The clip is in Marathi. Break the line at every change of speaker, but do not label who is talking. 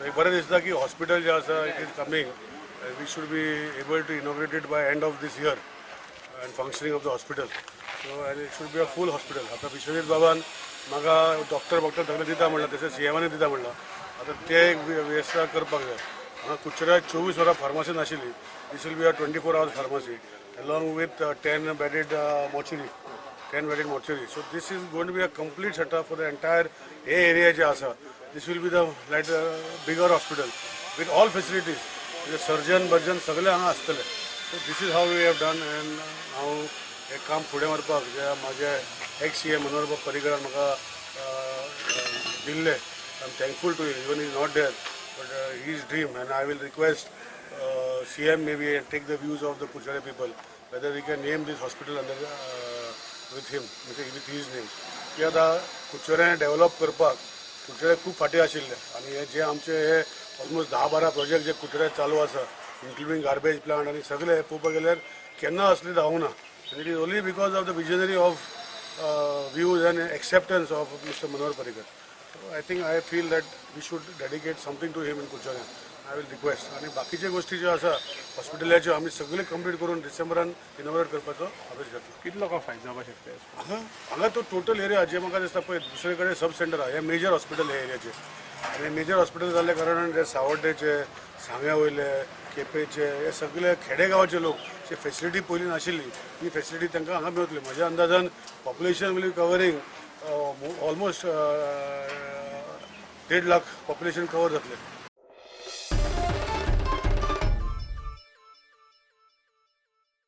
एक बरें दिसता की हॉस्पिटल जे आसा it is coming we should be able to inaugurate it by end of this year and functioning of the hospital. So and it should be a full hospital. आता विश्वजीत बाबान म्हाका डॉक्टर सगळे दिता म्हणला तशें CMानूय दिता म्हणला आता ते एक वेवस्था करपाक जाय. हांगा कुचऱ्या 24 वरां फार्मासी नाशिल्ली. This will be a 24 hours pharmacy along with 10 bedded mortuary. 10 bedded mortuary. So this is going to be a complete setup for the entire area जे आसा. This will be the like bigger hospital with all facilities. The surgeon सगळे हांगा आसतले. So this is how we have done and हांव एक काम फुडें व्हरपाक जे म्हाजे एक्स CM मनोहर पर्रीकरान म्हाका दिल्ले. I am thankful to him even is not there but his dream and I will request CM maybe take the views of the Kuchare people whether we can name this hospital under with him with his name. की आतां कुचरे डेव्हलप करपाक कुचरे खूब फाटी आशिल्ले आनी हे जे आमचे हे ऑलमोस्ट 10-12 प्रोजेक्ट जे कुचरे चालू आसा including garbage plant and सगळे पळोवपाक गेल्यार केन्ना असले जावंक ना and it is only because of the visionary of views and acceptance of Mr. Manohar Parrikar. So I think I feel that we should dedicate something to him in Kuchare. I will request आणि बाकीचे गोष्टी ज्यो आसा हॉस्पिटलाच्यो आमी सगळे कंप्लीट करून डिसेंबरान इनॉग्रेट करपाचो आदेश घेतलो.
किती लोकांक फायदो जावपाक शकता
हांगा तो टोटल एरिया जे म्हाका दिसता पळय दुसरे कडेन सब सेंटर आहा हे मेजर हॉस्पिटल हे एरियाचे आनी मेजर हॉस्पिटल जाल्ल्या कारणान जे सावड्डेचे सांग्या वयले केपेचे हे सगळे खेडेगांवचे लोक जे फेसिलिटी पयलीं नाशिल्ली ही फेसिलिटी तांकां हांगा मेळटली. म्हज्या अंदाजान population will be covering almost 1.5 lakh population cover जातलें.